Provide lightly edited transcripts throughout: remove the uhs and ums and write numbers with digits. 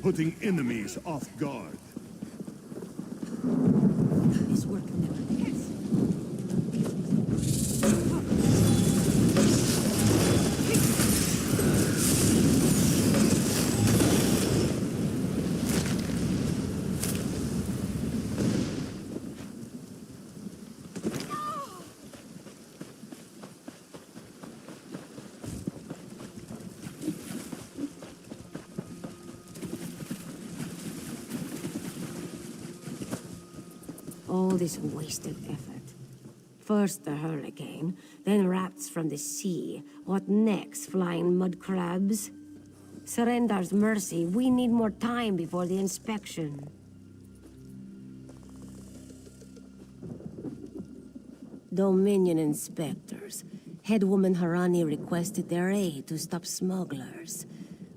Putting enemies off guard. This work never ends. All this wasted effort. First the hurricane, then rats from the sea. What next, flying mud crabs? Surrender's mercy, we need more time before the inspection. Dominion inspectors. Headwoman Harani requested their aid to stop smugglers.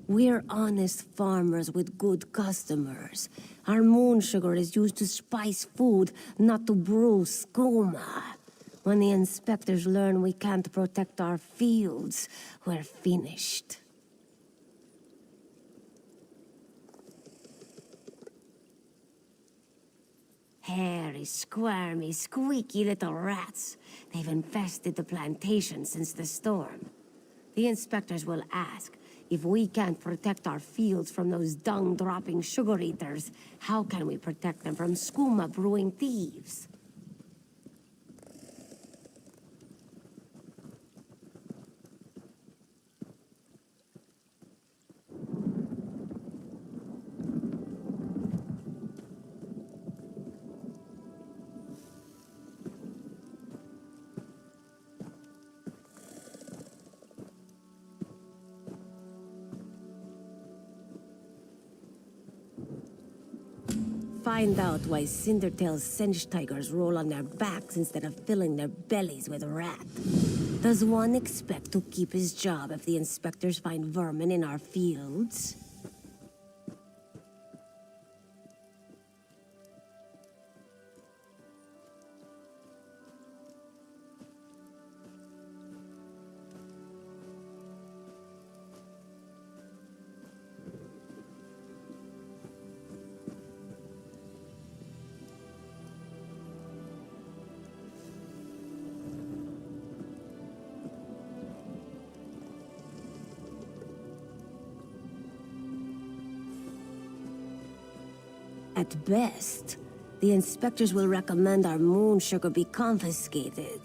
We're honest farmers with good customers. Our moon sugar is used to spice food, not to brew skooma. When the inspectors learn we can't protect our fields, we're finished. Hairy, squirmy, squeaky little rats. They've infested the plantation since the storm. The inspectors will ask, if we can't protect our fields from those dung-dropping sugar eaters, how can we protect them from skooma brewing thieves? Find out why Cindertail's Singe tigers roll on their backs instead of filling their bellies with rat. Does one expect to keep his job if the inspectors find vermin in our fields? At best, the inspectors will recommend our moon sugar be confiscated.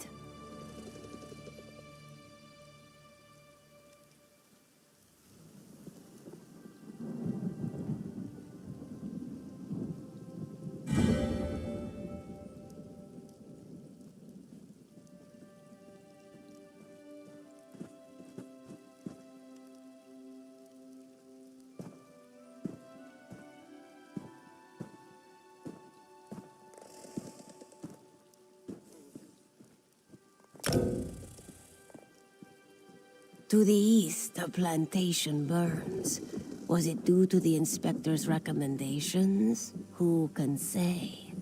To the east, the plantation burns. Was it due to the inspector's recommendations? Who can say?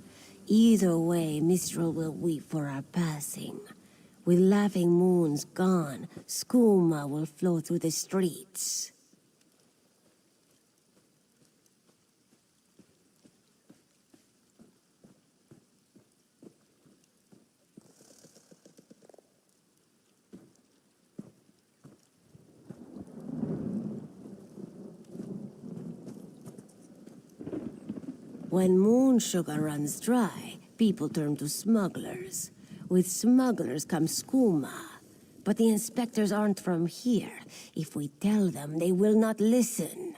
Either way, Mistral will weep for our passing. With laughing moons gone, skooma will flow through the streets. When moon sugar runs dry, people turn to smugglers. With smugglers comes skooma. But the inspectors aren't from here. If we tell them, they will not listen.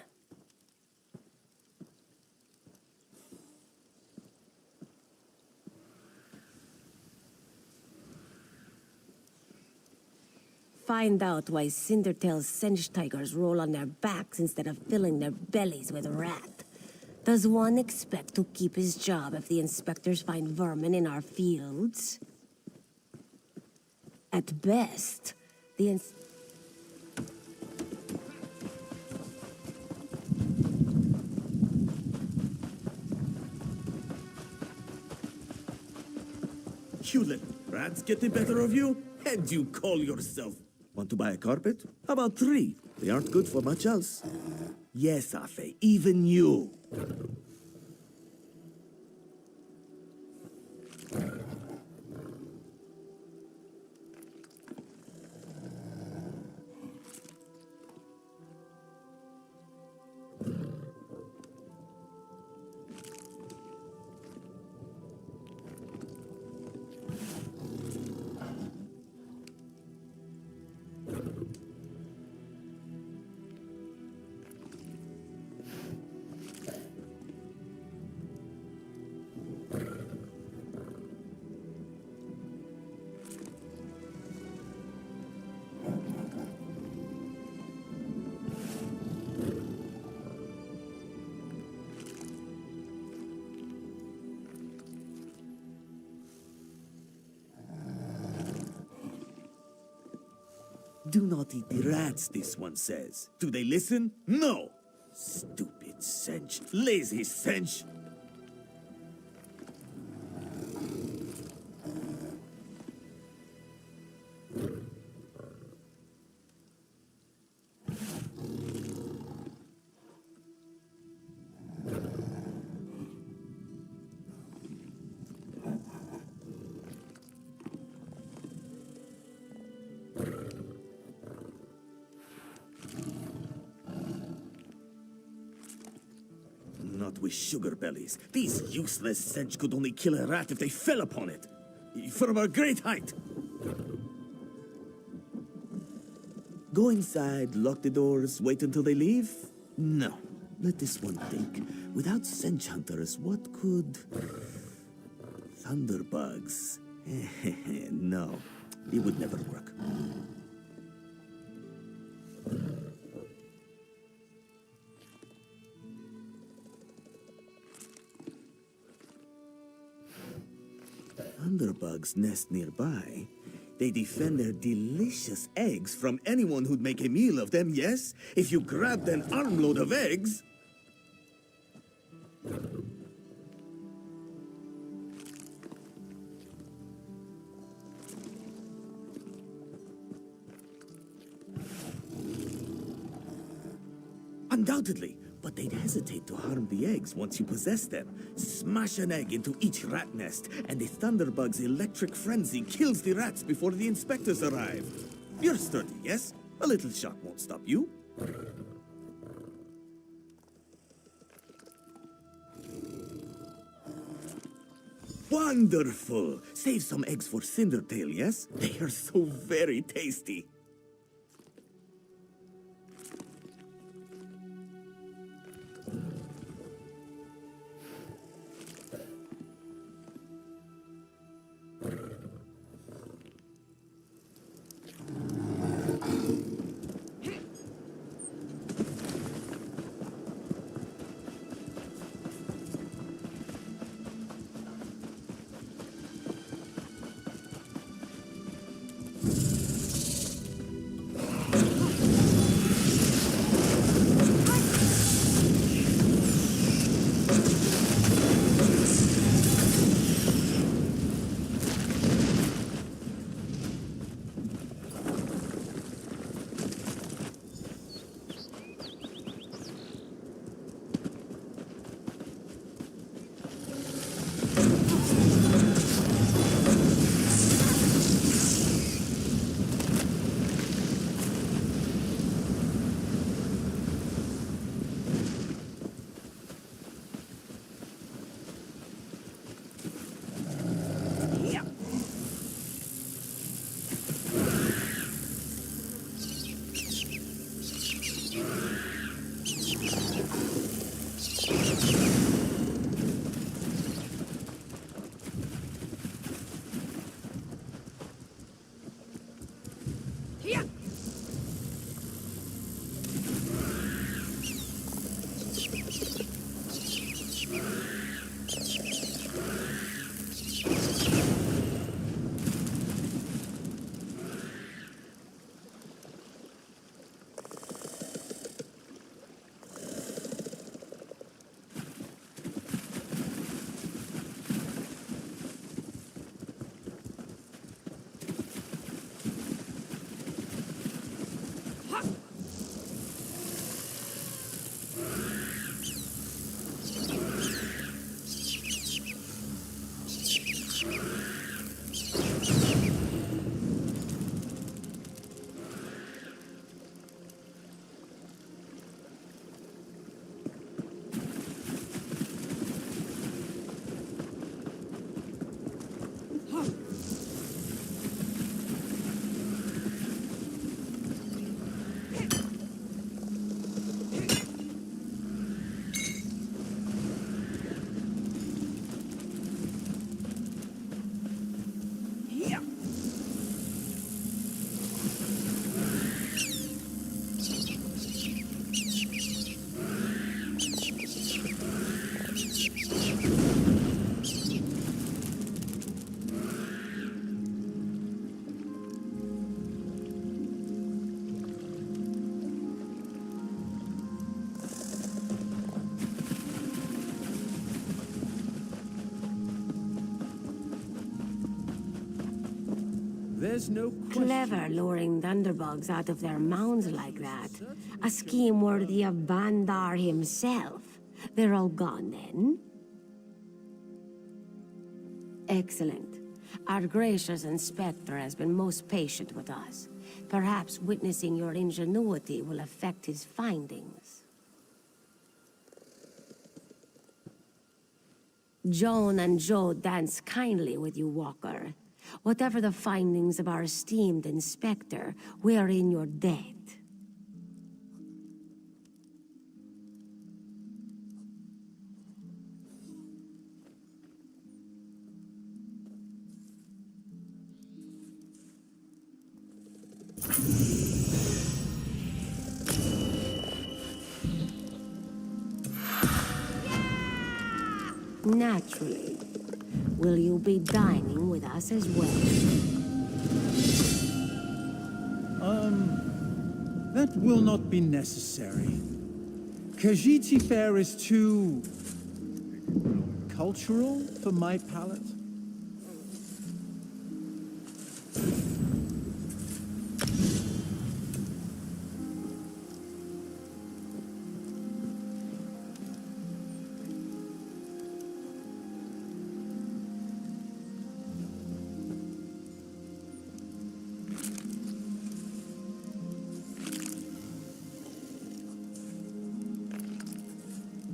Find out why Cindertail's Sench tigers roll on their backs instead of filling their bellies with rat. Does one expect to keep his job if the inspectors find vermin in our fields? At best, the You let rats get the better of you? And you call yourself? Want to buy a carpet? How about 3? They aren't good for much else. Yes, Afe, even you. Do not eat the rats, this one says. Do they listen? No! Stupid Sench. Lazy Sench. Not with sugar bellies. These useless Sench could only kill a rat if they fell upon it. From a great height. Go inside, lock the doors, wait until they leave? No. Let this one think. Without Sench hunters, what could... Thunderbugs. No, it would never work. Thunderbugs nest nearby. They defend their delicious eggs from anyone who'd make a meal of them, yes? If you grabbed an armload of eggs... Undoubtedly, but they'd hesitate to harm the eggs once you possess them. Smash an egg into each rat nest, and the Thunderbug's electric frenzy kills the rats before the inspectors arrive. You're sturdy, yes? A little shock won't stop you. Wonderful! Save some eggs for Cindertail, yes? They are so very tasty. There's no question. Clever luring thunderbugs out of their mounds like that. A scheme worthy of Bandar himself. They're all gone then? Excellent. Our gracious inspector has been most patient with us. Perhaps witnessing your ingenuity will affect his findings. Joan and Joe dance kindly with you, Walker. Whatever the findings of our esteemed inspector, we are in your debt. Naturally. Will you be dining with us as well? That will not be necessary. Khajiit fare is too cultural for my palate.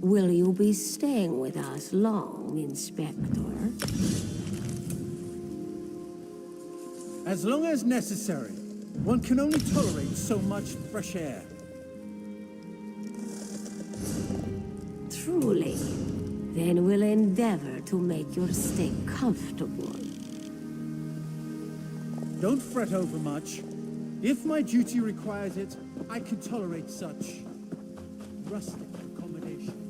Will you be staying with us long, Inspector? As long as necessary. One can only tolerate so much fresh air. Truly. Then we'll endeavor to make your stay comfortable. Don't fret over much. If my duty requires it, I can tolerate such rustic accommodations.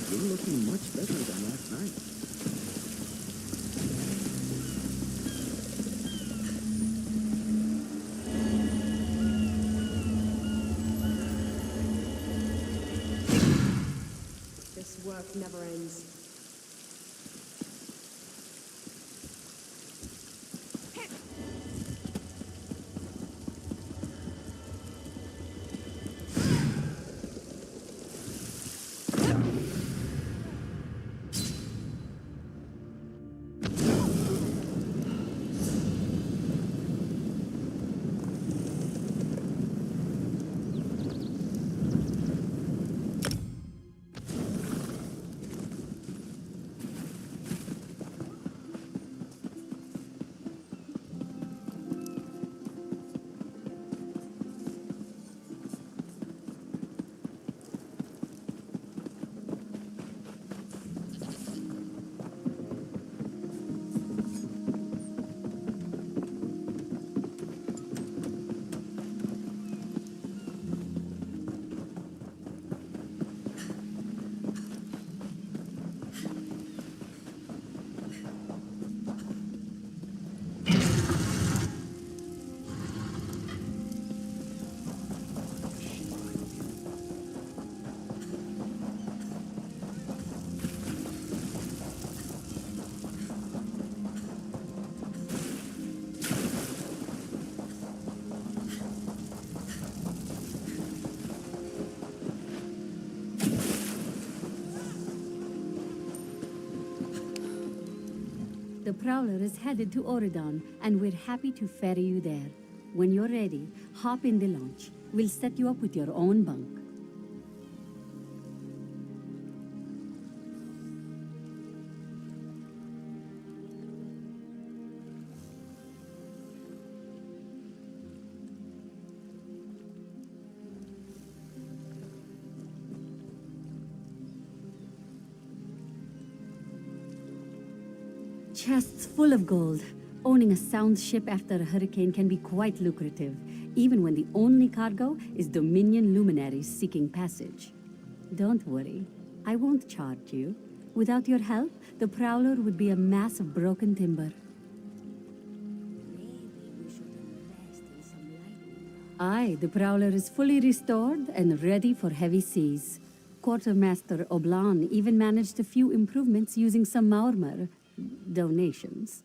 You're looking much better than last night. This work never ends. The Prowler is headed to Oridon, and we're happy to ferry you there. When you're ready, hop in the launch. We'll set you up with your own bunk. Chests full of gold. Owning a sound ship after a hurricane can be quite lucrative, even when the only cargo is Dominion luminaries seeking passage. Don't worry, I won't charge you. Without your help, the Prowler would be a mass of broken timber. Maybe we should invest in some lightning. Aye, the Prowler is fully restored and ready for heavy seas. Quartermaster Oblan even managed a few improvements using some Maormer donations.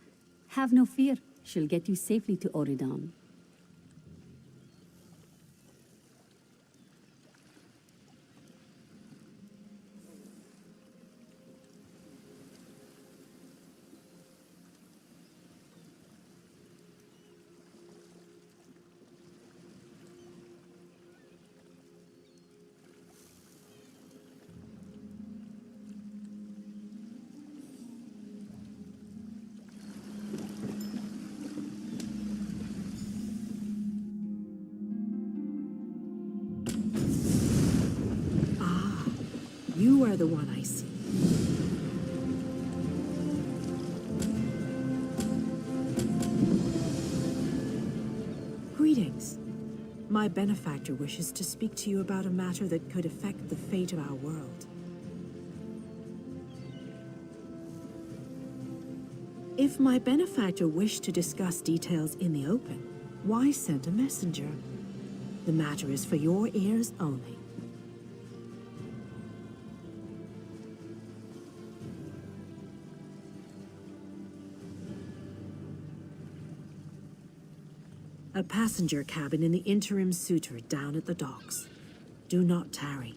Have no fear, she'll get you safely to Oridon. You are the one I see. Greetings. My benefactor wishes to speak to you about a matter that could affect the fate of our world. If my benefactor wished to discuss details in the open, why send a messenger? The matter is for your ears only. A passenger cabin in the interim suitor down at the docks. Do not tarry.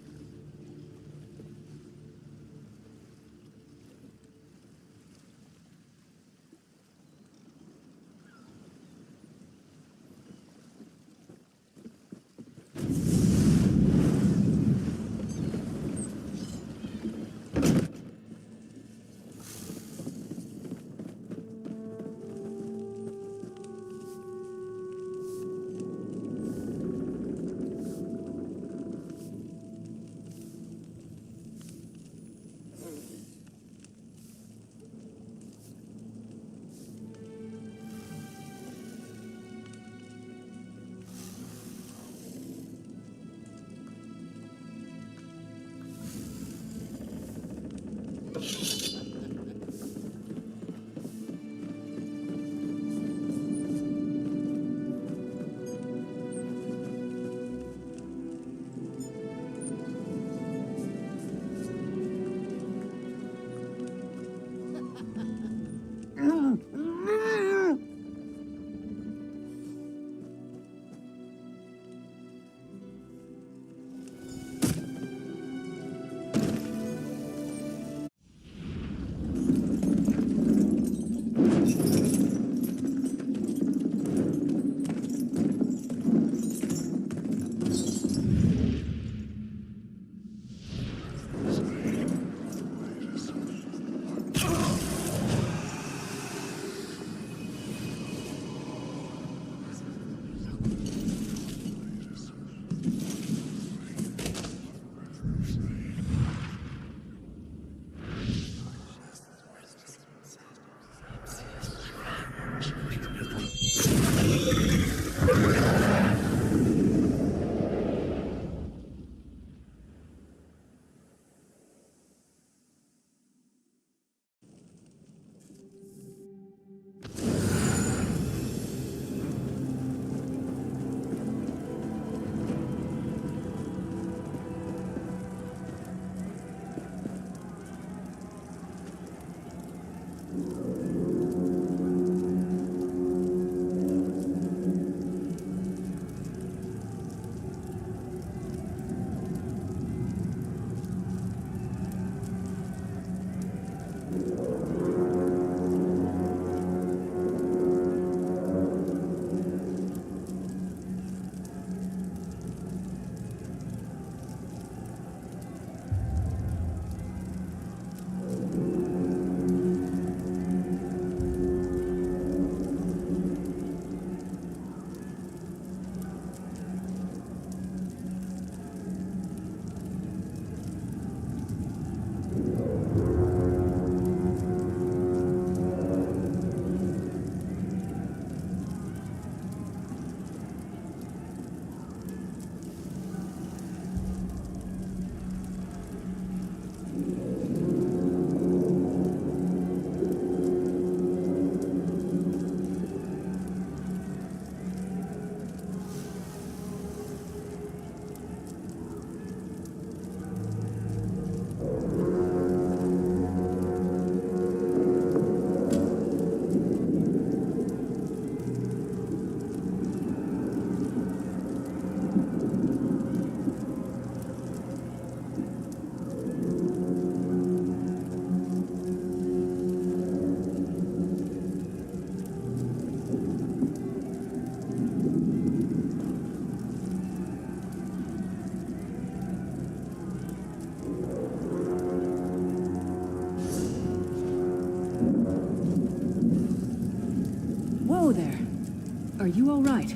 Are you all right?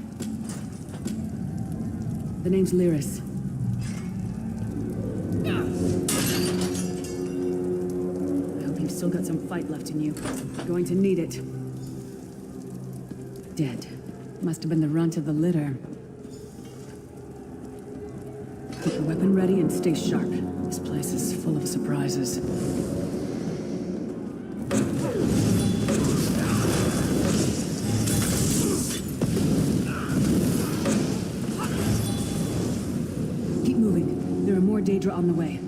The name's Lyris. I hope you've still got some fight left in you. You're going to need it. Dead. Must have been the runt of the litter. Keep your weapon ready and stay sharp. This place is full of surprises. Keep moving. There are more Daedra on the way.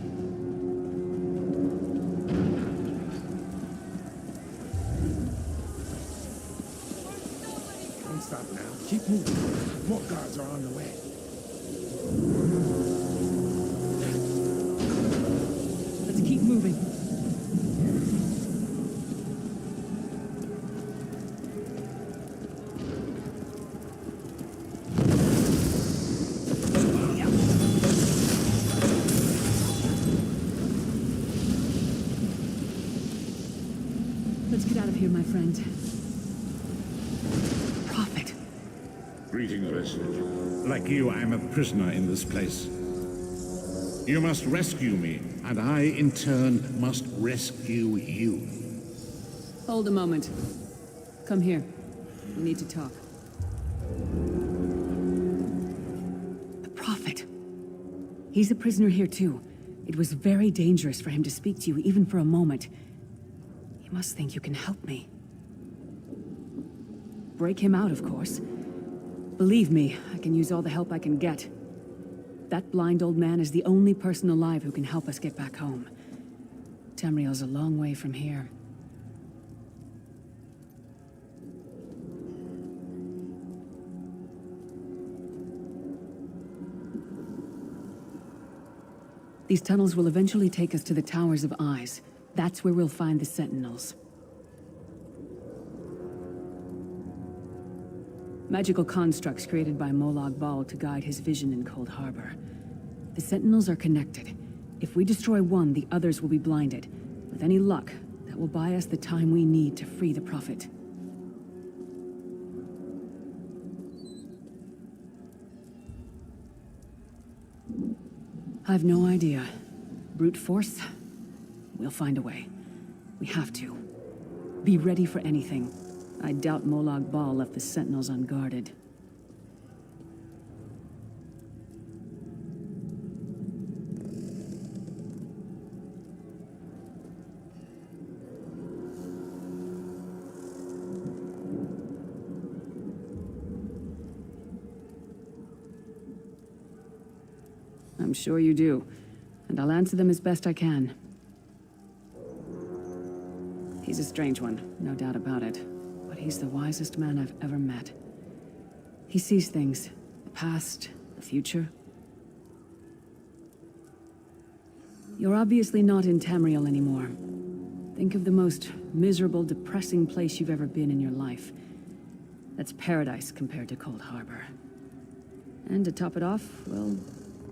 Don't stop now. Keep moving. More guards are on the way. Let's keep moving. Let's get out of here, my friend. Prophet. Greetings, messenger. Like you, I am a prisoner in this place. You must rescue me, and I, in turn, must rescue you. Hold a moment. Come here. We need to talk. The Prophet. He's a prisoner here, too. It was very dangerous for him to speak to you, even for a moment. You must think you can help me. Break him out, of course. Believe me, I can use all the help I can get. That blind old man is the only person alive who can help us get back home. Tamriel's a long way from here. These tunnels will eventually take us to the Towers of Eyes. That's where we'll find the Sentinels. Magical constructs created by Molag Bal to guide his vision in Cold Harbor. The Sentinels are connected. If we destroy one, the others will be blinded. With any luck, that will buy us the time we need to free the Prophet. I've no idea. Brute force? We'll find a way. We have to. Be ready for anything. I doubt Molag Bal left the Sentinels unguarded. I'm sure you do, and I'll answer them as best I can. He's a strange one, no doubt about it. But he's the wisest man I've ever met. He sees things. The past, the future. You're obviously not in Tamriel anymore. Think of the most miserable, depressing place you've ever been in your life. That's paradise compared to Cold Harbor. And to top it off, well,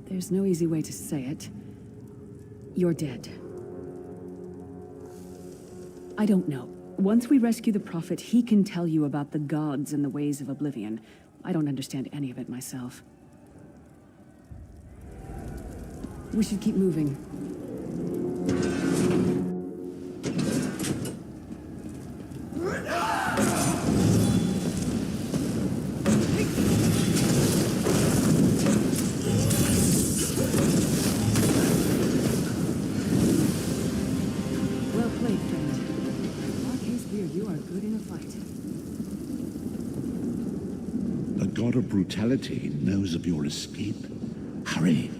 there's no easy way to say it. You're dead. I don't know. Once we rescue the Prophet, he can tell you about the gods and the ways of oblivion. I don't understand any of it myself. We should keep moving. Well played, friend. You are good in a fight. The god of brutality knows of your escape. Hurry!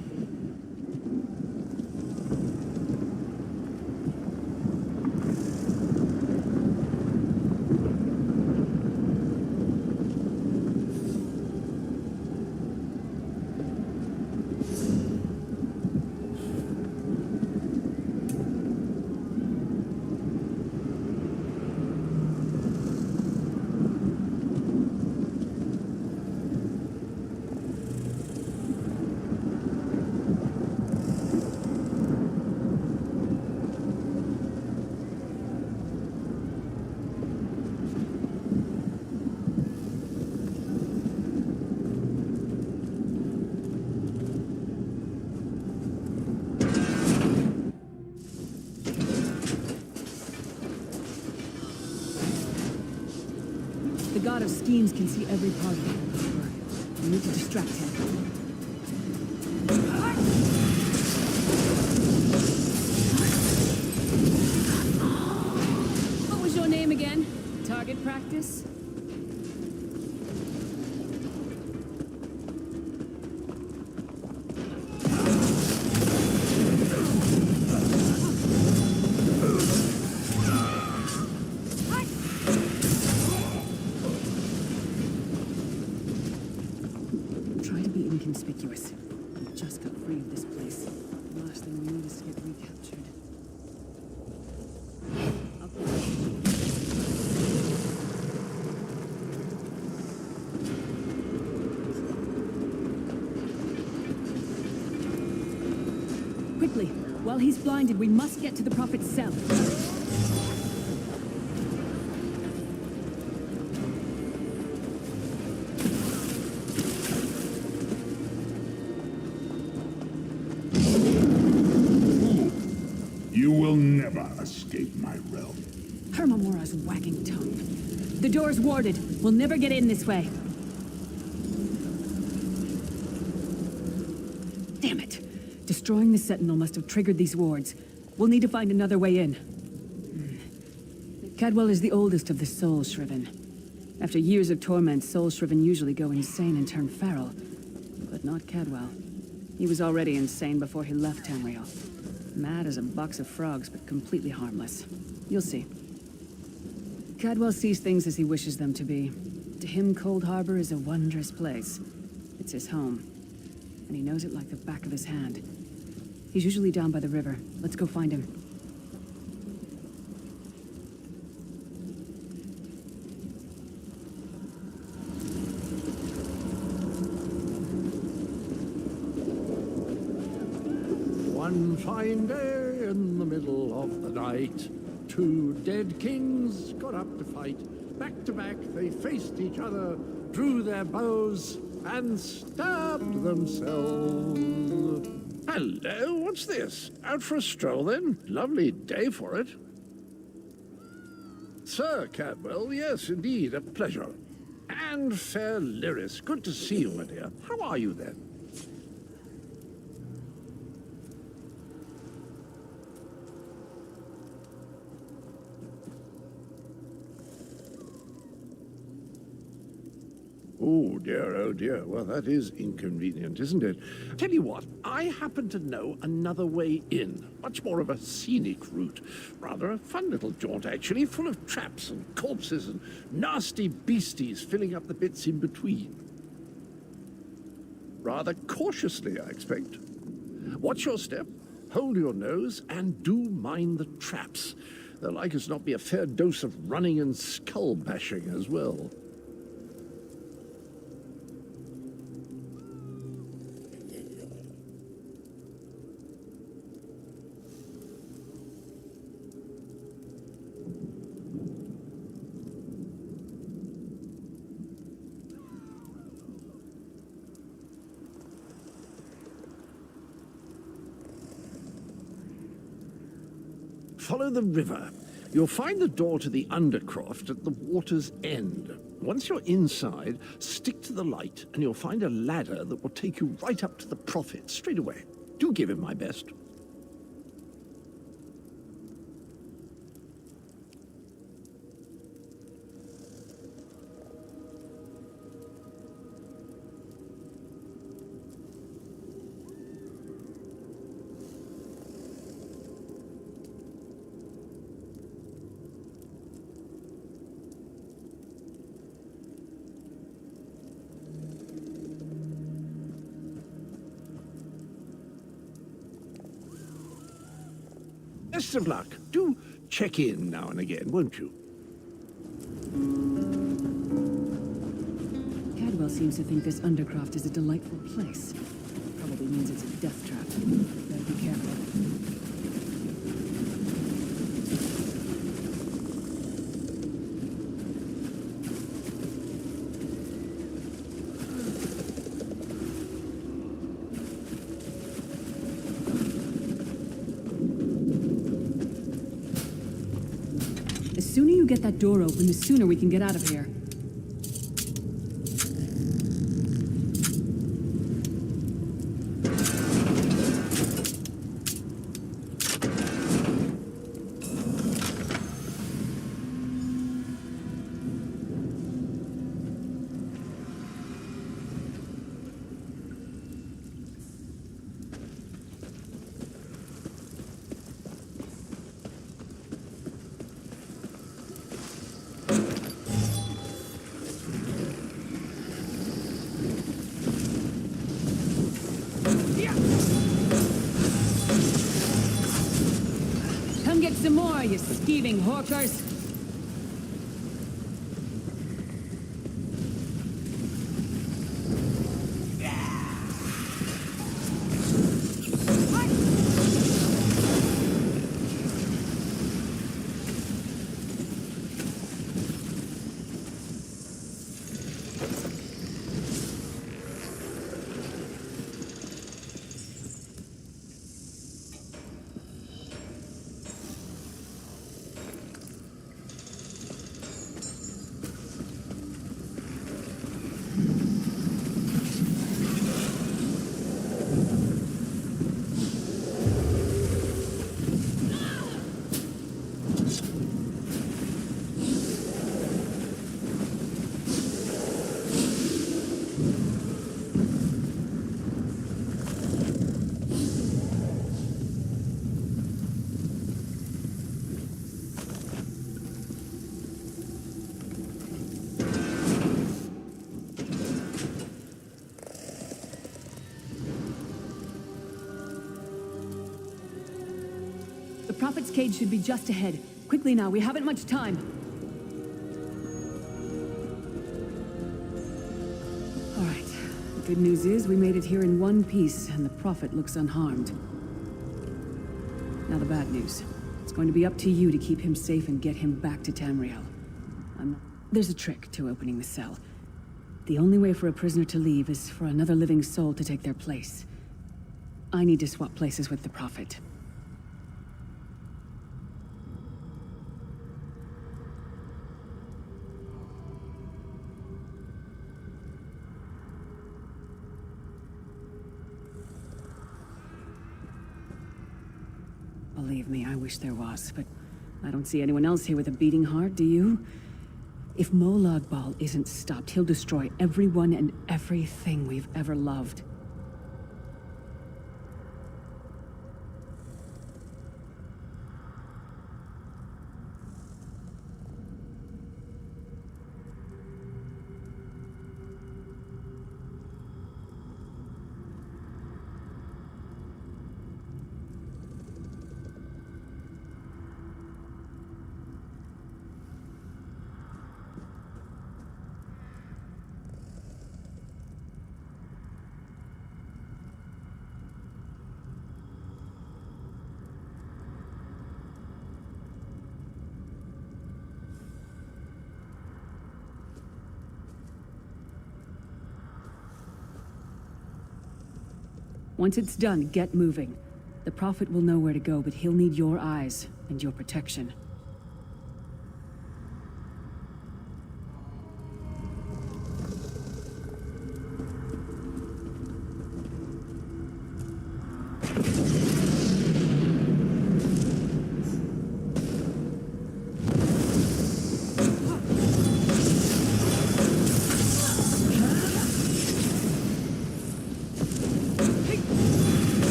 god of schemes can see every part of it. Harper. We need to distract him. What was your name again? Target practice? Try to be inconspicuous. We just got free of this place. The last thing we need is to get recaptured. Quickly! While he's blinded, we must get to the Prophet's cell. You will never escape my realm. Hermamora's wagging tongue. The door's warded. We'll never get in this way. Damn it! Destroying the Sentinel must have triggered these wards. We'll need to find another way in. Cadwell is the oldest of the Soul Shriven. After years of torment, Soul Shriven usually go insane and turn feral. But not Cadwell. He was already insane before he left Tamriel. Mad as a box of frogs, but completely harmless. You'll see. Cadwell sees things as he wishes them to be. To him, Cold Harbor is a wondrous place. It's his home. And he knows it like the back of his hand. He's usually down by the river. Let's go find him. One fine day in the middle of the night, two dead kings got up to fight. Back to back, they faced each other, drew their bows, and stabbed themselves. Hello, what's this? Out for a stroll, then? Lovely day for it. Sir Cadwell, yes, indeed, a pleasure. And fair Lyris, good to see you, my dear. How are you, then? Oh dear, well that is inconvenient, isn't it? Tell you what, I happen to know another way in. Much more of a scenic route. Rather a fun little jaunt, actually, full of traps and corpses and nasty beasties filling up the bits in between. Rather cautiously, I expect. Watch your step, hold your nose, and do mind the traps. There'll like as not be a fair dose of running and skull bashing as well. Follow the river. You'll find the door to the Undercroft at the water's end. Once you're inside, stick to the light, and you'll find a ladder that will take you right up to the Prophet straight away. Do give him my best. Best of luck. Do check in now and again, won't you? Cadwell seems to think this Undercroft is a delightful place. Probably means it's a death trap. Better be careful. The sooner you get that door open, the sooner we can get out of here. Come get some more, you skeeving hawkers! The Prophet's cage should be just ahead. Quickly now, we haven't much time. All right. The good news is we made it here in one piece, and the Prophet looks unharmed. Now the bad news. It's going to be up to you to keep him safe and get him back to Tamriel. There's a trick to opening the cell. The only way for a prisoner to leave is for another living soul to take their place. I need to swap places with the Prophet. Believe me, I wish there was, but I don't see anyone else here with a beating heart, do you? If Molag Bal isn't stopped, he'll destroy everyone and everything we've ever loved. Once it's done, get moving. The Prophet will know where to go, but he'll need your eyes and your protection.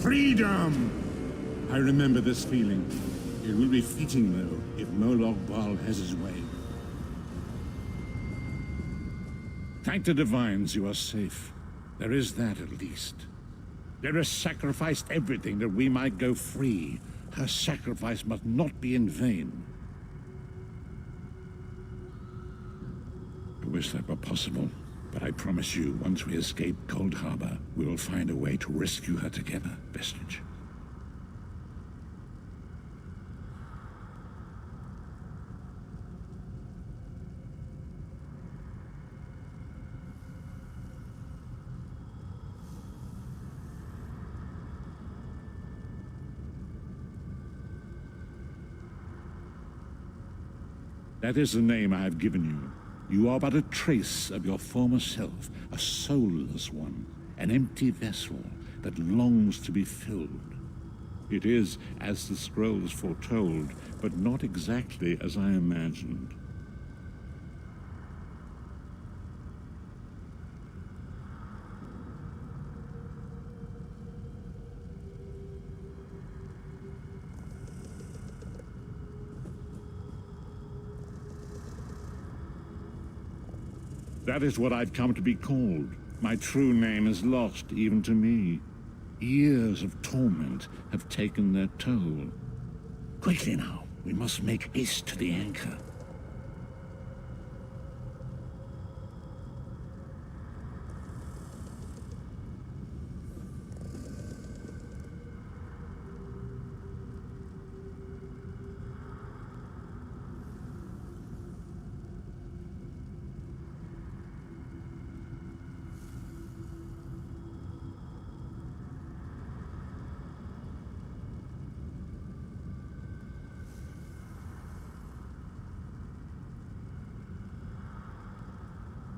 Freedom! I remember this feeling. It will be fleeting, though, if Molag Bal has his way. Thank the divines you are safe. There is that, at least. Lyra sacrificed everything that we might go free. Her sacrifice must not be in vain. I wish that were possible, but I promise you, once we escape Cold Harbor, we will find a way to rescue her together, Vestige. That is the name I have given you. You are but a trace of your former self, a soulless one, an empty vessel that longs to be filled. It is as the scrolls foretold, but not exactly as I imagined. That is what I've come to be called. My true name is lost even to me. Years of torment have taken their toll. Quickly now, we must make haste to the anchor.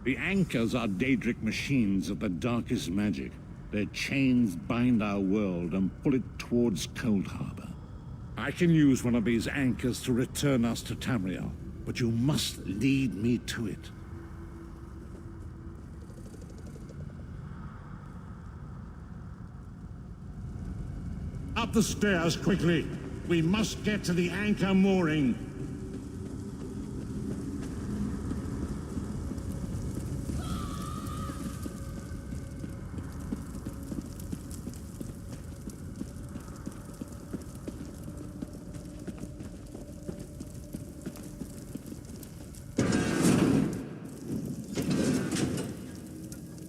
The anchors are Daedric machines of the darkest magic. Their chains bind our world and pull it towards Cold Harbor. I can use one of these anchors to return us to Tamriel, but you must lead me to it. Up the stairs, quickly! We must get to the anchor mooring.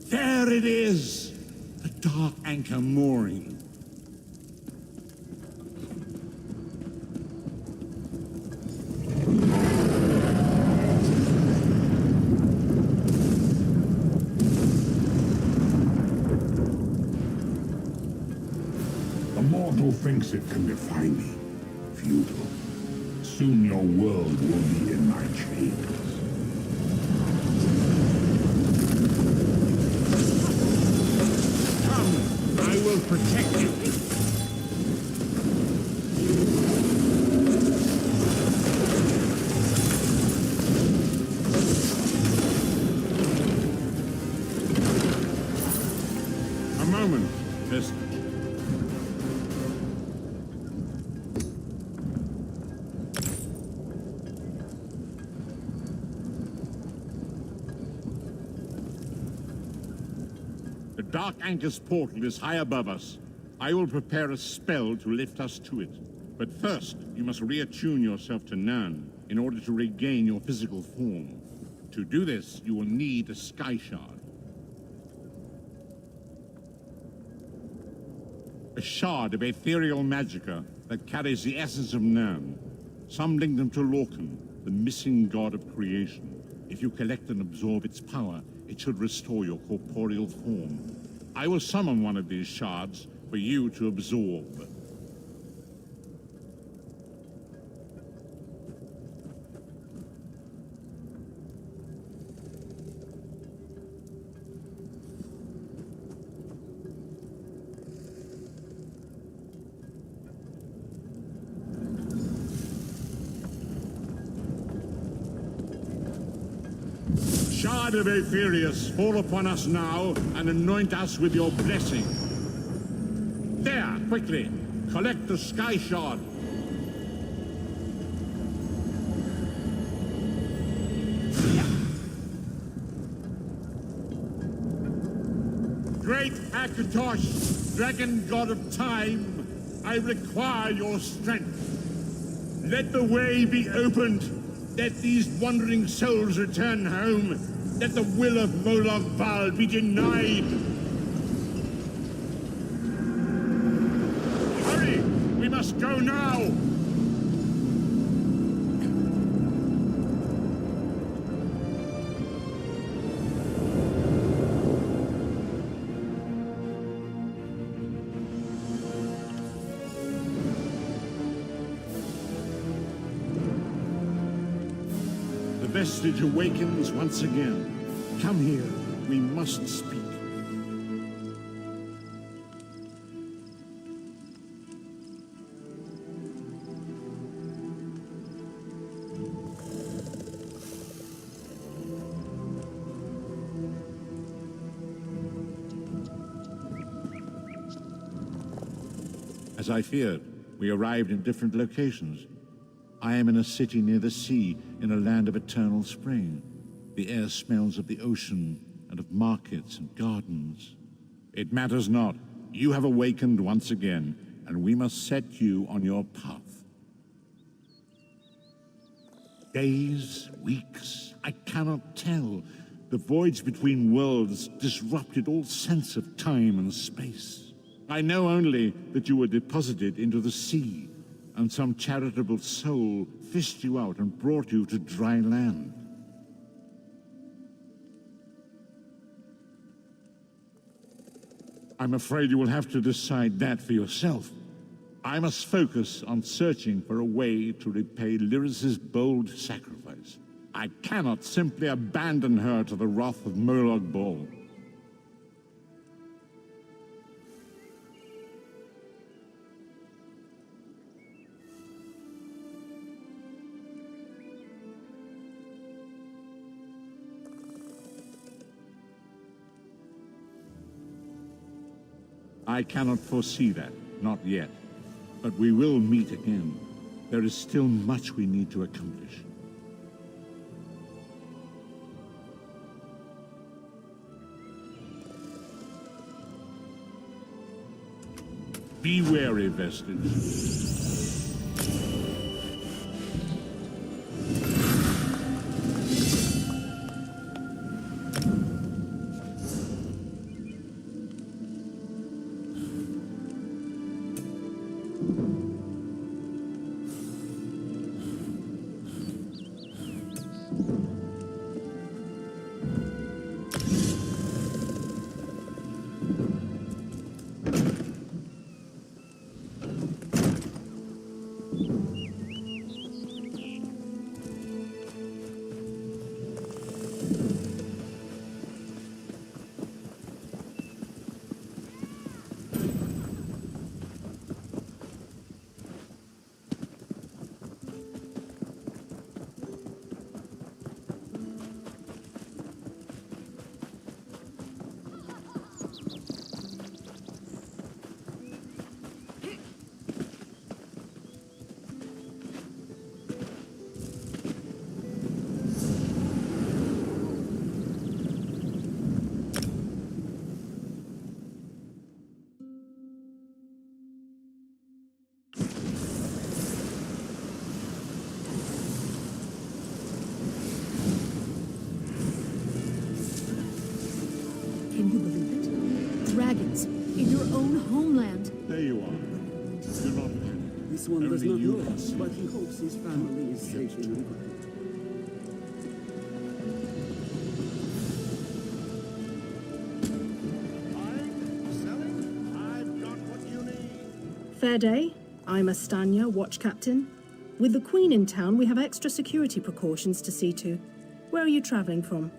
There it is! The dark anchor mooring. The mortal thinks it can defy me. Futile. Soon your world will be in my chains. I will protect you. A moment. This. The Dark Anchor's portal is high above us. I will prepare a spell to lift us to it. But first, you must reattune yourself to Nern in order to regain your physical form. To do this, you will need a Sky Shard. A shard of ethereal magicka that carries the essence of Nern. Some link them to Lorcan, the missing god of creation. If you collect and absorb its power, it should restore your corporeal form. I will summon one of these shards for you to absorb. Shard of Aetherius, fall upon us now and anoint us with your blessing. There, quickly, collect the Sky Shard. Great Akatosh, dragon god of time, I require your strength. Let the way be opened. Let these wandering souls return home. Let the will of Molov Val be denied. Hurry! We must go now! The vestige awakens once again. Come here. We must speak. As I feared, we arrived in different locations. I am in a city near the sea, in a land of eternal spring. The air smells of the ocean and of markets and gardens. It matters not. You have awakened once again, and we must set you on your path. Days, weeks, I cannot tell. The voids between worlds disrupted all sense of time and space. I know only that you were deposited into the sea, and some charitable soul fished you out and brought you to dry land. I'm afraid you will have to decide that for yourself. I must focus on searching for a way to repay Lyris's bold sacrifice. I cannot simply abandon her to the wrath of Murloc Ball. I cannot foresee that, not yet. But we will meet again. There is still much we need to accomplish. Be wary, Vestige. Can you believe it? Dragons in your own homeland. There you are. Do not panic. This one does Only not you know, can see. but he hopes his family is safe in England. Fair day. I'm Astanya, watch captain. With the Queen in town, we have extra security precautions to see to. Where are you traveling from?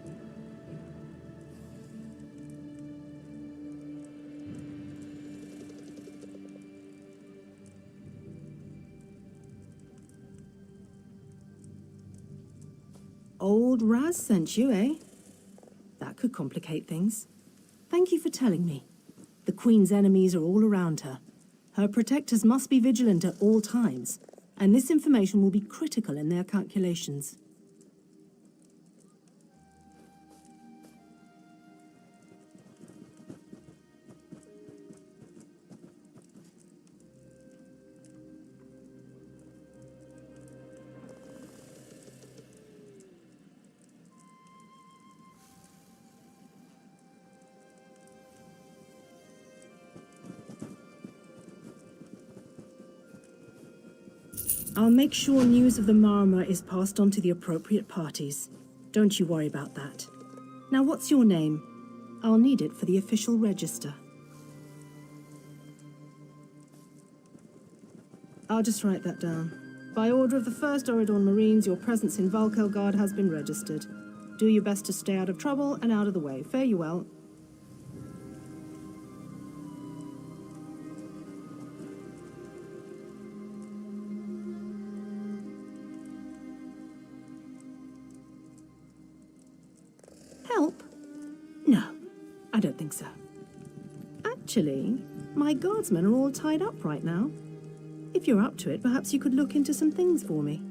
Old Raz sent you, eh? That could complicate things. Thank you for telling me. The Queen's enemies are all around her. Her protectors must be vigilant at all times, and this information will be critical in their calculations. I'll make sure news of the Marmor is passed on to the appropriate parties. Don't you worry about that. Now, what's your name? I'll need it for the official register. I'll just write that down. By order of the 1st Oridon Marines, your presence in Valkelgard has been registered. Do your best to stay out of trouble and out of the way. Fare you well. Help? No, I don't think so. Actually, my guardsmen are all tied up right now. If you're up to it, perhaps you could look into some things for me.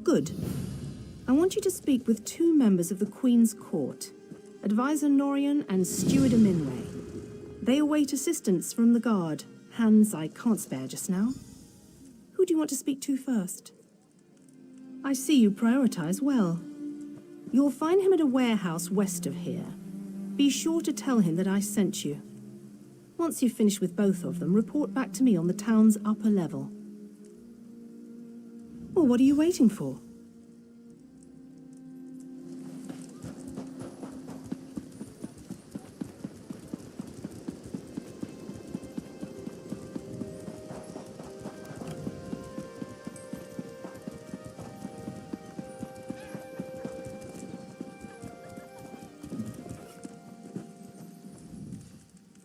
Good. I want you to speak with two members of the Queen's Court, Advisor Norian and Steward Aminway. They await assistance from the guard, hands I can't spare just now. Who do you want to speak to first? I see you prioritize well. You'll find him at a warehouse west of here. Be sure to tell him that I sent you. Once you've finished with both of them, report back to me on the town's upper level. Well, what are you waiting for?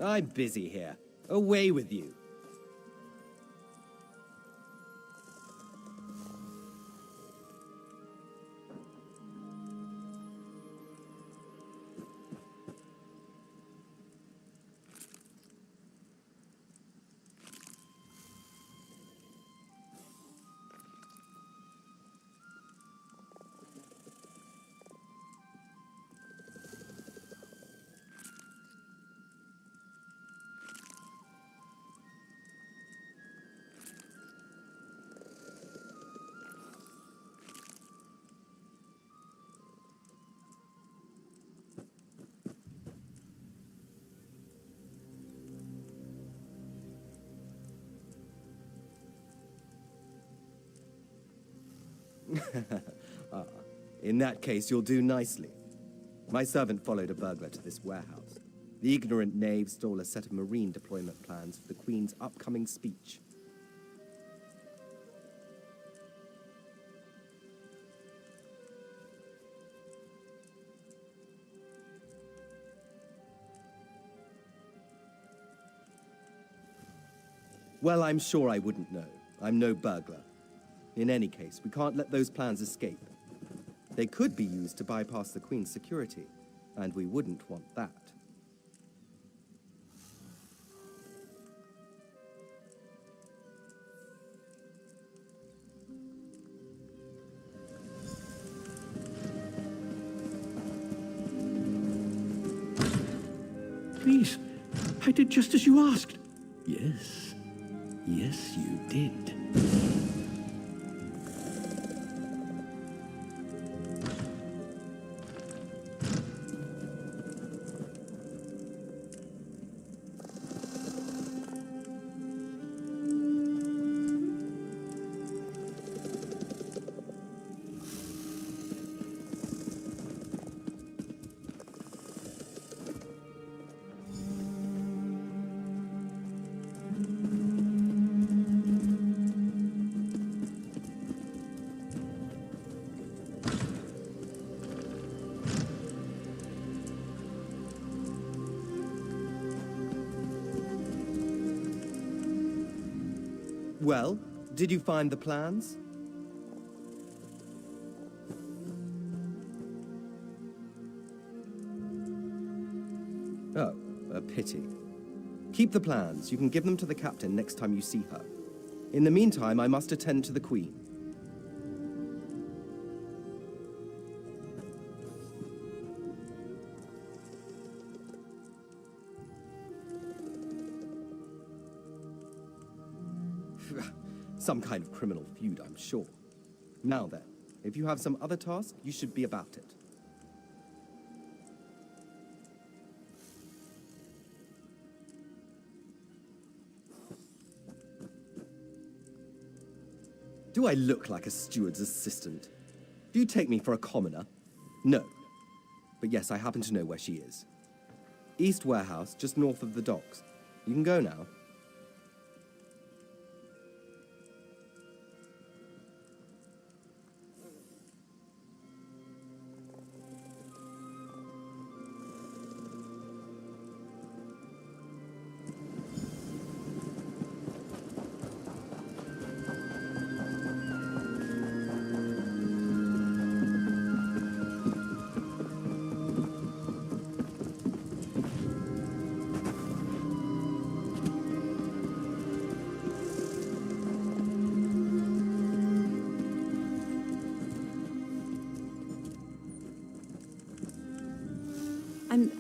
I'm busy here. Away with you. In that case, you'll do nicely. My servant followed a burglar to this warehouse. The ignorant knave stole a set of marine deployment plans for the Queen's upcoming speech. Well, I'm sure I wouldn't know. I'm no burglar. In any case, we can't let those plans escape. They could be used to bypass the Queen's security, and we wouldn't want that. Please, I did just as you asked. Yes, yes, you did. Well, did you find the plans? Oh, a pity. Keep the plans. You can give them to the captain next time you see her. In the meantime, I must attend to the Queen. Some kind of criminal feud, I'm sure. Now then, if you have some other task, you should be about it. Do I look like a steward's assistant? Do you take me for a commoner? No. But yes, I happen to know where she is. East Warehouse, just north of the docks. You can go now.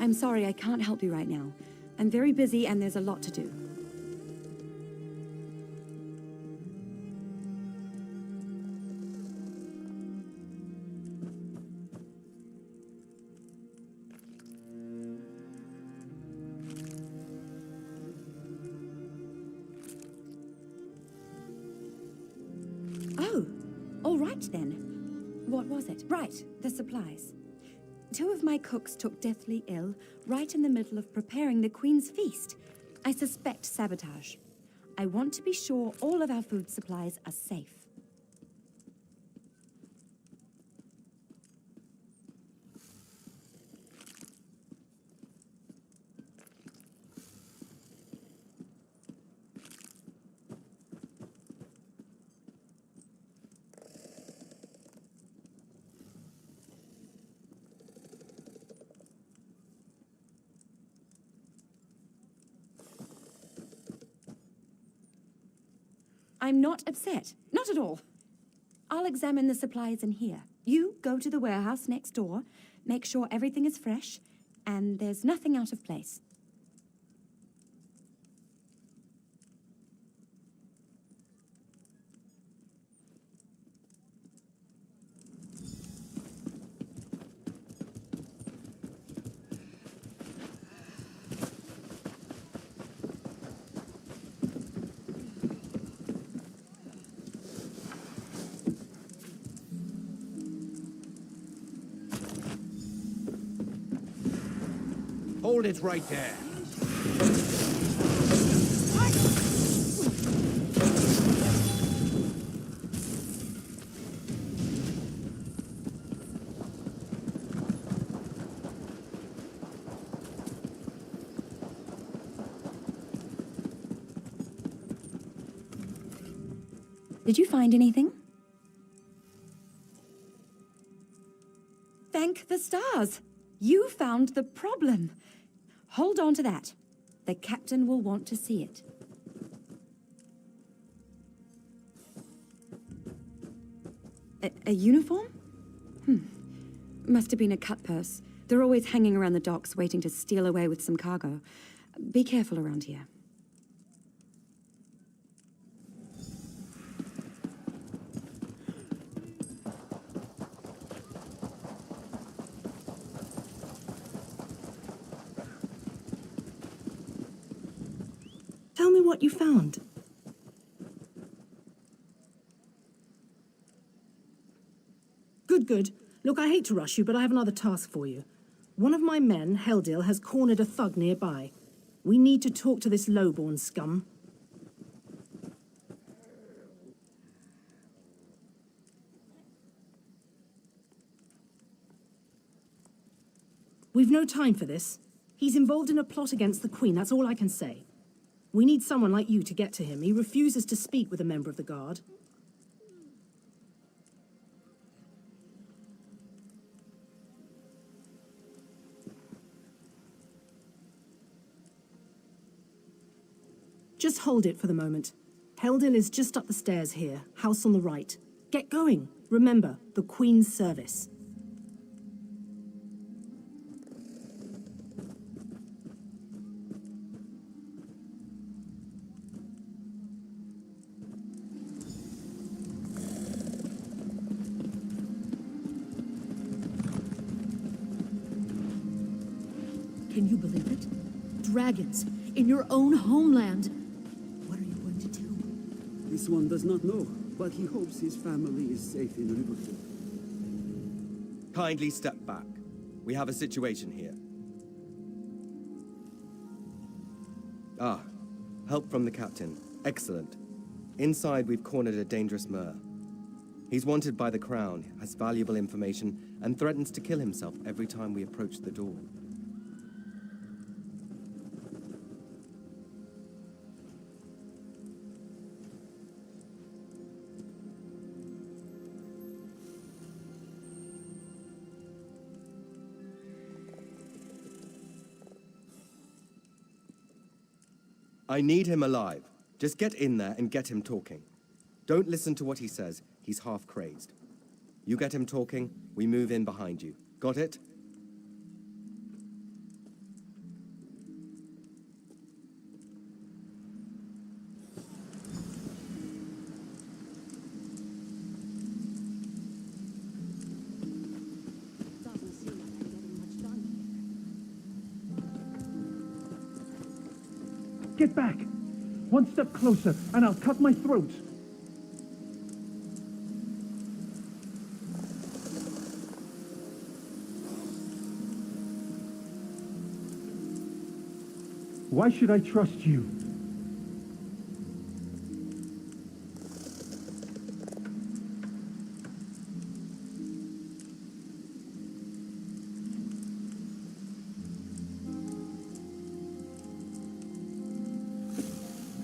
I'm sorry, I can't help you right now. I'm very busy and there's a lot to do. Oh, all right then. What was it? Right, the supplies. 2 of my cooks took deathly ill right in the middle of preparing the Queen's feast. I suspect sabotage. I want to be sure all of our food supplies are safe. I'm not upset. Not at all. I'll examine the supplies in here. You go to the warehouse next door, make sure everything is fresh, and there's nothing out of place. Hold it right there. Did you find anything? Thank the stars! You found the problem. Hold on to that. The captain will want to see it. A uniform? Must have been a cut purse. They're always hanging around the docks waiting to steal away with some cargo. Be careful around here. Tell me what you found. Good. Look, I hate to rush you, but I have another task for you. One of my men, Heldil, has cornered a thug nearby. We need to talk to this lowborn scum. We've no time for this. He's involved in a plot against the Queen, that's all I can say. We need someone like you to get to him. He refuses to speak with a member of the Guard. Just hold it for the moment. Heldil is just up the stairs here, house on the right. Get going. Remember, the Queen's service. Can you believe it? Dragons in your own homeland. What are you going to do? This one does not know, but he hopes his family is safe in Riverfall. Kindly step back. We have a situation here. Ah, help from the captain. Excellent. Inside, we've cornered a dangerous Mer. He's wanted by the Crown, has valuable information, and threatens to kill himself every time we approach the door. I need him alive. Just get in there and get him talking. Don't listen to what he says. He's half crazed. You get him talking, we move in behind you. Got it? Doesn't seem like I'm getting much done here. Get back! One step closer, and I'll cut my throat! Why should I trust you?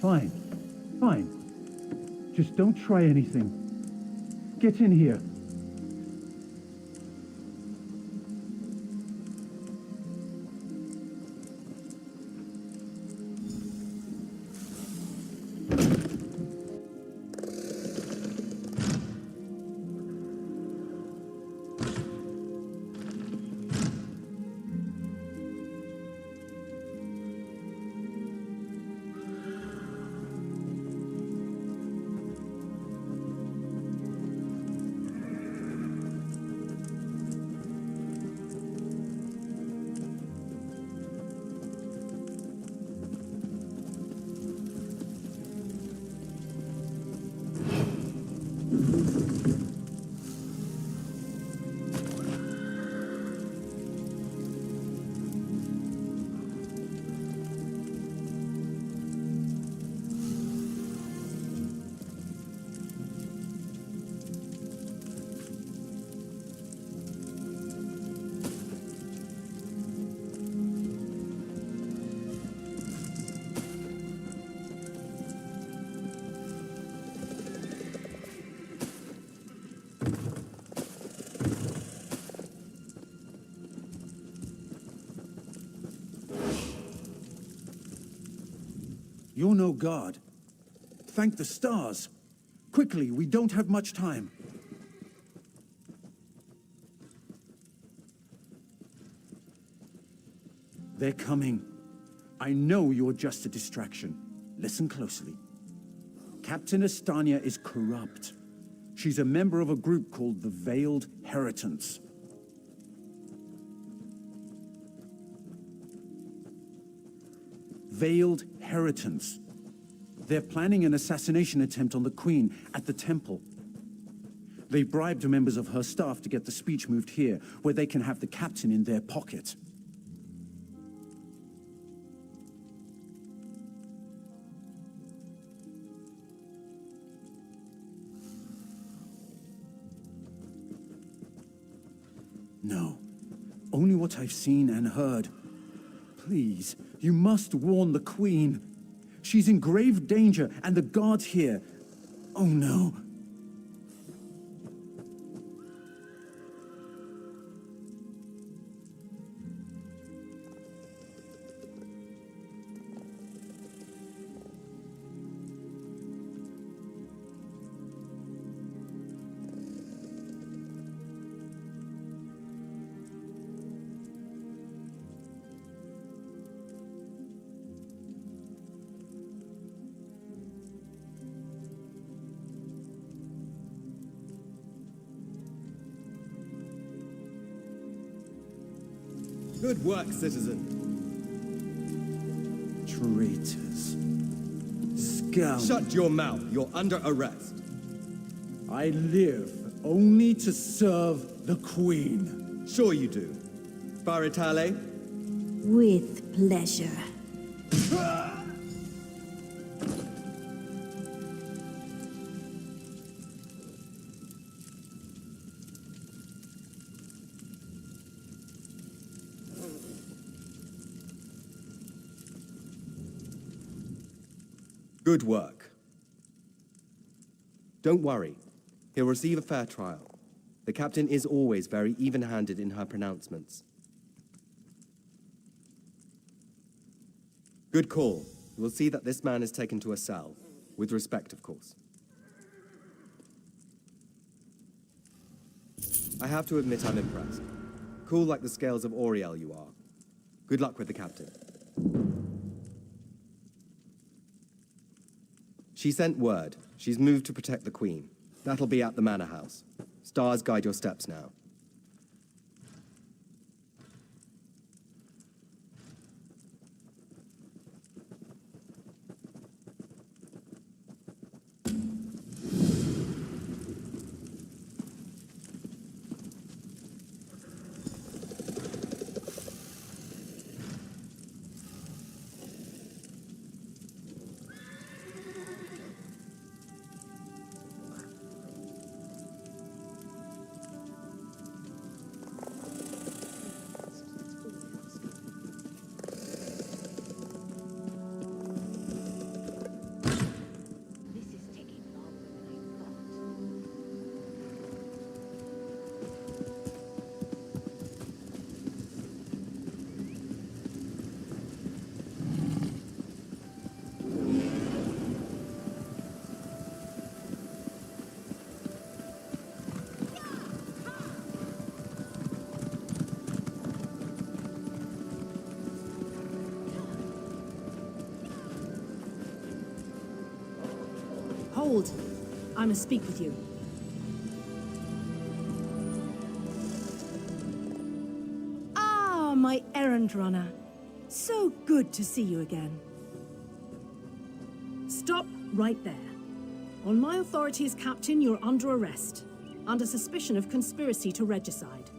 Fine. Fine. Just don't try anything. Get in here. You're no god. Thank the stars. Quickly, we don't have much time. They're coming. I know you're just a distraction. Listen closely. Captain Estania is corrupt. She's a member of a group called the Veiled Heritants. Veiled Heritants. They're planning an assassination attempt on the Queen at the temple. They bribed members of her staff to get the speech moved here, where they can have the captain in their pocket. No, only what I've seen and heard. Please, you must warn the Queen. She's in grave danger, and the guards here. Oh no. Good work, citizen. Traitors. Scum. Shut your mouth. You're under arrest. I live only to serve the Queen. Sure you do. Baritale? With pleasure. Good work. Don't worry. He'll receive a fair trial. The captain is always very even-handed in her pronouncements. Good call. We'll see that this man is taken to a cell. With respect, of course. I have to admit I'm impressed. Cool like the scales of Auriel you are. Good luck with the captain. She sent word. She's moved to protect the Queen. That'll be at the Manor House. Stars guide your steps now. Hold. I must speak with you. Ah, my errand runner. So good to see you again. Stop right there. On my authority as captain, you're under arrest, under suspicion of conspiracy to regicide.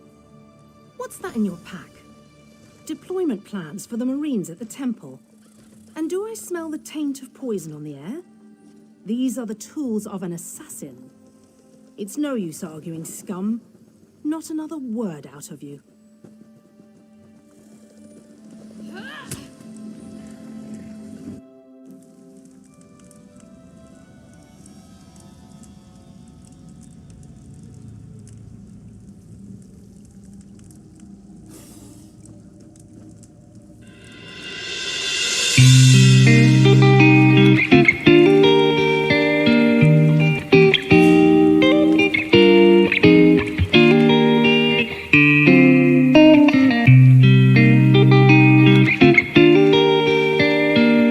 What's that in your pack? Deployment plans for the Marines at the temple. And do I smell the taint of poison on the air? These are the tools of an assassin. It's no use arguing, scum. Not another word out of you.